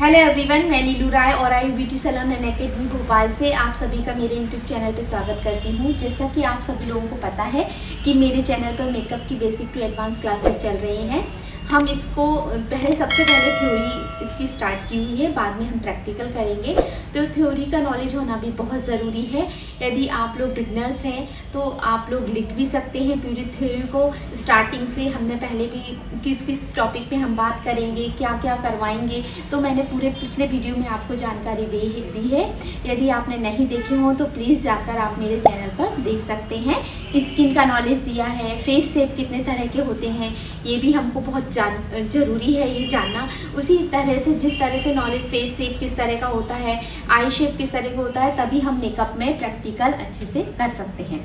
Hello everyone, मैं नीलू राय और I beauty salon and academy Bhopal से आप सभी का मेरे यूट्यूब चैनल पे स्वागत करती हूँ। जैसा कि आप सभी लोगों को पता है कि मेरे चैनल पर मेकअप की बेसिक टू एडवांस क्लासेस चल रही हैं। हम इसको सबसे पहले थ्योरी इसकी स्टार्ट की हुई है, बाद में हम प्रैक्टिकल करेंगे। तो थ्योरी का नॉलेज होना भी बहुत ज़रूरी है। यदि आप लोग बिगनर्स हैं तो आप लोग लिख भी सकते हैं पूरी थ्योरी को स्टार्टिंग से। हमने पहले भी किस किस टॉपिक पे हम बात करेंगे, क्या क्या करवाएंगे, तो मैंने पूरे पिछले वीडियो में आपको जानकारी दी है। यदि आपने नहीं देखे हो तो प्लीज़ जाकर आप मेरे चैनल पर देख सकते हैं। स्किन का नॉलेज दिया है, फेस शेप कितने तरह के होते हैं ये भी हमको बहुत ज़रूरी है ये जानना। उसी तरह से जिस तरह से नॉलेज फेस शेप किस तरह का होता है, आई शेप किस तरह का होता है, तभी हम मेकअप में प्रैक्टिकल अच्छे से कर सकते हैं।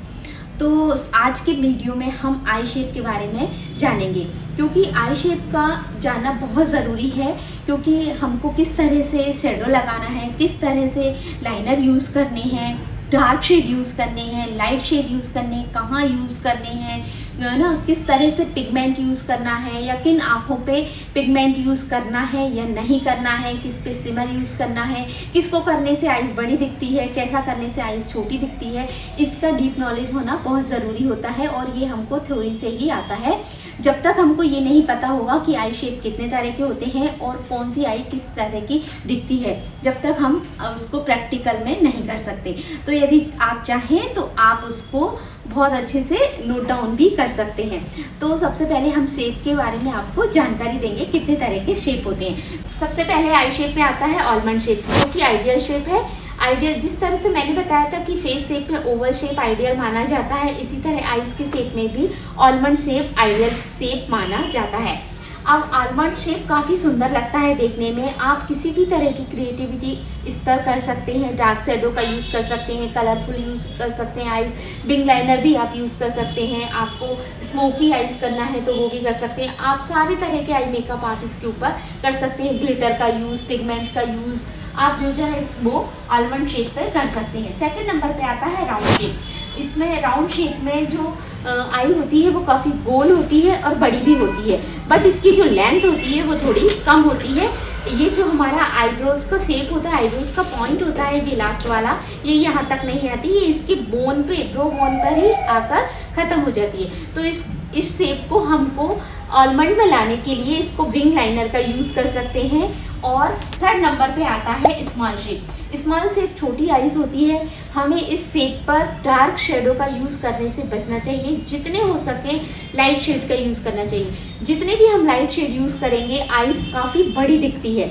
तो आज के वीडियो में हम आई शेप के बारे में जानेंगे, क्योंकि आई शेप का जानना बहुत ज़रूरी है। क्योंकि हमको किस तरह से शेडो लगाना है, किस तरह से लाइनर यूज़ करने हैं, डार्क शेड यूज़ करने हैं, लाइट शेड यूज़ करने, कहाँ यूज़ करने हैं ना, किस तरह से पिगमेंट यूज़ करना है, या किन आँखों पे पिगमेंट यूज़ करना है या नहीं करना है, किस पे सिमर यूज़ करना है, किसको करने से आइज़ बड़ी दिखती है, कैसा करने से आइज़ छोटी दिखती है। इसका डीप नॉलेज होना बहुत ज़रूरी होता है और ये हमको थ्योरी से ही आता है। जब तक हमको ये नहीं पता होगा कि आई शेप कितने तरह के होते हैं और कौन सी आई किस तरह की दिखती है, जब तक हम उसको प्रैक्टिकल में नहीं कर सकते। तो यदि आप चाहें तो आप उसको बहुत अच्छे से नोट डाउन भी कर सकते हैं। तो सबसे पहले हम शेप के बारे में आपको जानकारी देंगे, कितने तरह के शेप होते हैं। सबसे पहले आई शेप में आता है आलमंड शेप, जो कि आइडियल शेप है। आइडियल जिस तरह से मैंने बताया था कि फेस शेप में ओवल शेप आइडियल माना जाता है, इसी तरह आइज के शेप में भी आलमंड शेप आइडियल शेप माना जाता है। अब आलमंड शेप काफ़ी सुंदर लगता है देखने में। आप किसी भी तरह की क्रिएटिविटी इस पर कर सकते हैं। डार्क शेडो का यूज़ कर सकते हैं, कलरफुल यूज़ कर सकते हैं, आइज विंग लाइनर भी आप यूज़ कर सकते हैं। आपको स्मोकी आइज करना है तो वो भी कर सकते हैं। आप सारे तरह के आई मेकअप आप इसके ऊपर कर सकते हैं। ग्लिटर का यूज़, पिगमेंट का यूज़, आप जो चाहे वो आलमंड शेप पे कर सकते हैं। सेकंड नंबर पे आता है राउंड शेप। इसमें राउंड शेप में जो आई होती है वो काफ़ी गोल होती है और बड़ी भी होती है, बट इसकी जो लेंथ होती है वो थोड़ी कम होती है। ये जो हमारा आईब्रोज का शेप होता है, आईब्रोज का पॉइंट होता है, ये लास्ट वाला, ये यहाँ तक नहीं आती, ये इसके बोन पे, ब्रो बोन पर ही आकर ख़त्म हो जाती है। तो इस शेप को हमको आलमंड में लाने के लिए इसको विंग लाइनर का यूज़ कर सकते हैं। और थर्ड नंबर पे आता है स्मॉल शेप। स्मॉल शेप छोटी आइज होती है। हमें इस शेप पर डार्क शेडो का यूज़ करने से बचना चाहिए। जितने हो सके लाइट शेड का यूज़ करना चाहिए। जितने भी हम लाइट शेड यूज़ करेंगे आइज काफ़ी बड़ी दिखती है।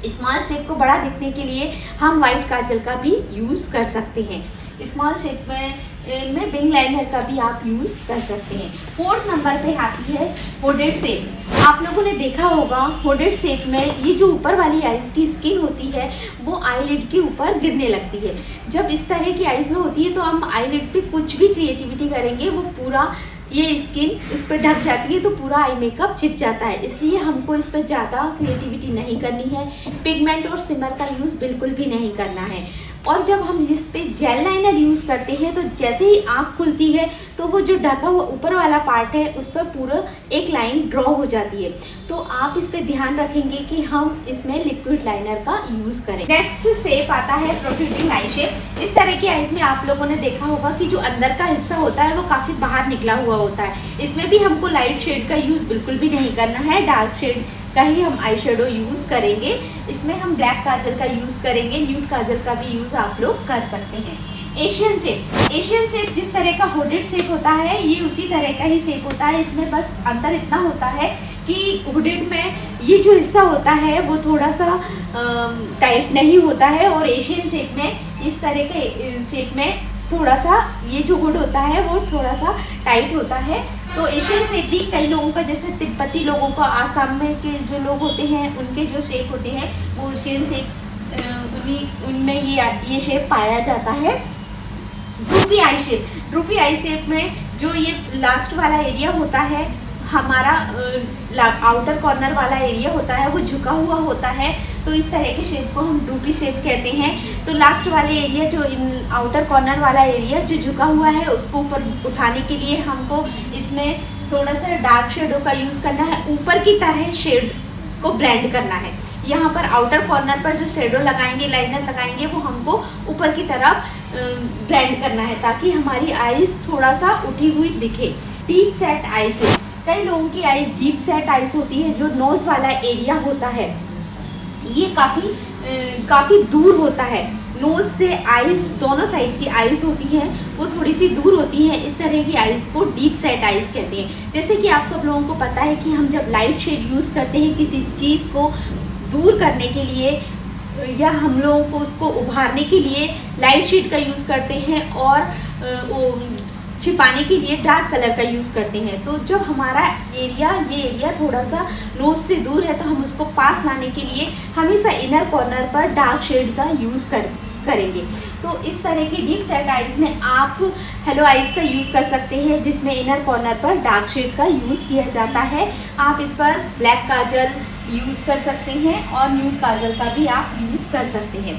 स्मॉल शेप को बड़ा दिखने के लिए हम वाइट काजल का भी यूज़ कर सकते हैं। स्मॉल शेप में विंग लाइनर का भी आप यूज़ कर सकते हैं। फोर्थ नंबर पे आती है होडेड शेप। आप लोगों ने देखा होगा होडेड शेप में ये जो ऊपर वाली आइज़ की स्किन होती है वो आईलिड के ऊपर गिरने लगती है। जब इस तरह की आइज़ में होती है तो हम आईलिड पे कुछ भी क्रिएटिविटी करेंगे वो पूरा ये स्किन इस पर ढक जाती है, तो पूरा आई मेकअप छिप जाता है। इसलिए हमको इस पर ज़्यादा क्रिएटिविटी नहीं करनी है। पिगमेंट और सिमर का यूज़ बिल्कुल भी नहीं करना है। और जब हम इस पे जेल लाइनर यूज़ करते हैं तो जैसे ही आँख खुलती है तो वो जो ढका हुआ ऊपर वाला पार्ट है उस पर पूरा एक लाइन ड्रॉ हो जाती है। तो आप इस पे ध्यान रखेंगे कि हम इसमें लिक्विड लाइनर का यूज़ करें। नेक्स्ट शेप आता है प्रोट्रूडिंग आई शेप। इस तरह की आइज में आप लोगों ने देखा होगा कि जो अंदर का हिस्सा होता है वो काफ़ी बाहर निकला हुआ होता है। इसमें भी हमको लाइट शेड का यूज़ बिल्कुल भी नहीं करना है। डार्क शेड का ही हम आई शेडो यूज़ करेंगे। इसमें हम ब्लैक काजल का यूज़ करेंगे। न्यूड काजल का भी यूज़ आप लोग कर सकते हैं। Asian shape. एशियन शेप जिस तरह का हुडेड शेप होता है ये उसी तरह का ही शेप होता है। इसमें बस अंतर इतना होता है कि हुडेड में ये जो हिस्सा होता है वो थोड़ा सा टाइट नहीं होता है, और एशियन शेप में इस तरह के शेप में थोड़ा सा ये जो हुड होता है वो थोड़ा सा टाइट होता है। तो एशियन शेप भी कई लोगों का, जैसे तिब्बती लोगों का, आसाम में के जो लोग होते हैं उनके जो शेप होते हैं वो एशियन शेप, उनमें ये शेप पाया जाता है। ड्रूपी आई शेप। ड्रूपी आई शेप में जो ये लास्ट वाला एरिया होता है, हमारा आउटर कॉर्नर वाला एरिया होता है वो झुका हुआ होता है, तो इस तरह के शेप को हम ड्रूपी शेप कहते हैं। तो लास्ट वाले एरिया जो आउटर कॉर्नर वाला एरिया जो झुका हुआ है उसको ऊपर उठाने के लिए हमको इसमें थोड़ा सा डार्क शेडो का यूज़ करना है। ऊपर की तरह शेड को ब्लेंड करना है। यहाँ पर आउटर कॉर्नर पर जो शेडो लगाएंगे, लाइनर लगाएंगे, वो हमको ऊपर की तरफ ब्लेंड करना है ताकि हमारी आईज थोड़ा सा उठी हुई दिखे। डीप सेट आईज, कई लोगों की आईज डीप सेट आईज होती है। जो नोज वाला एरिया होता है ये काफ़ी दूर होता है। नोज से आईज, दोनों साइड की आईज होती हैं वो थोड़ी सी दूर होती हैं। इस तरह की आईज को डीप सेट आईज कहते हैं। जैसे कि आप सब लोगों को पता है कि हम जब लाइट शेड यूज़ करते हैं किसी चीज़ को दूर करने के लिए या हम लोगों को उसको उभारने के लिए लाइट शेड का यूज़ करते हैं और छिपाने के लिए डार्क कलर का यूज़ करते हैं। तो जब हमारा ये एरिया थोड़ा सा नोज से दूर है तो हम उसको पास लाने के लिए हमेशा इनर कॉर्नर पर डार्क शेड का यूज़ करेंगे। तो इस तरह की डीप सेट आइज में आप हेलो आइज का यूज़ कर सकते हैं जिसमें इनर कॉर्नर पर डार्क शेड का यूज़ किया जाता है। आप इस पर ब्लैक काजल यूज़ कर सकते हैं और न्यूड काजल का भी आप यूज़ कर सकते हैं।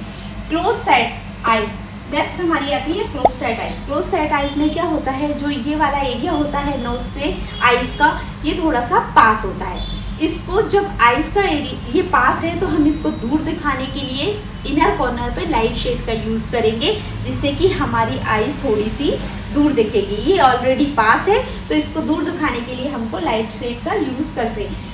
क्लोज सेट आइज, नेक्स्ट हमारी आती है close set eyes. Close set eyes में क्या होता है, जो ये वाला एरिया होता है नोज से आइज का, ये थोड़ा सा पास होता है। इसको जब आइज का एरिया ये पास है तो हम इसको दूर दिखाने के लिए इनर कॉर्नर पे लाइट शेड का यूज़ करेंगे जिससे कि हमारी आइज थोड़ी सी दूर दिखेगी। ये ऑलरेडी पास है तो इसको दूर दिखाने के लिए हमको लाइट शेड का यूज़ करते हैं।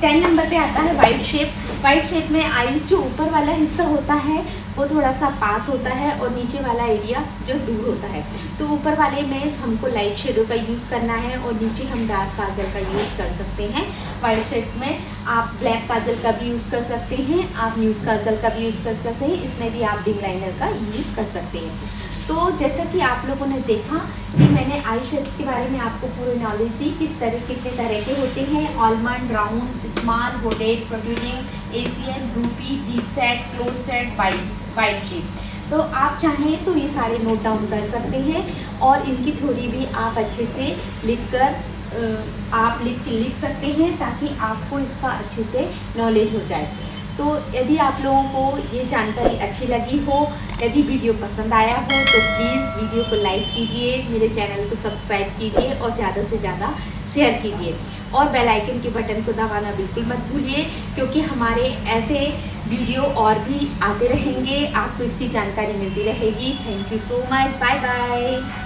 10 नंबर पे आता है वाइट शेप। वाइट शेप में आइज जो ऊपर वाला हिस्सा होता है वो थोड़ा सा पास होता है और नीचे वाला एरिया जो दूर होता है। तो ऊपर वाले में हमको लाइट शेडो का यूज़ करना है और नीचे हम डार्क काजल का यूज़ कर सकते हैं। वाइट शेप में आप ब्लैक काजल का भी यूज़ कर सकते हैं, आप न्यूड काजल का भी यूज़ कर सकते हैं, इसमें भी आप डिम लाइनर का यूज़ कर सकते हैं। तो जैसा कि आप लोगों ने देखा कि मैंने आई शेप्स के बारे में आपको पूरी नॉलेज दी, कितने तरह के होते हैं, almond, round, small, hooded, protruding, Asian, रूपी, deep set, close set, wide shape. तो आप चाहें तो ये सारे नोट डाउन कर सकते हैं और इनकी थ्योरी भी आप अच्छे से लिख सकते हैं ताकि आपको इसका अच्छे से नॉलेज हो जाए। तो यदि आप लोगों को ये जानकारी अच्छी लगी हो, यदि वीडियो पसंद आया हो तो प्लीज़ वीडियो को लाइक कीजिए, मेरे चैनल को सब्सक्राइब कीजिए और ज़्यादा से ज़्यादा शेयर कीजिए और बेल आइकन के बटन को दबाना बिल्कुल मत भूलिए क्योंकि हमारे ऐसे वीडियो और भी आते रहेंगे, आपको इसकी जानकारी मिलती रहेगी। Thank you so much, bye bye.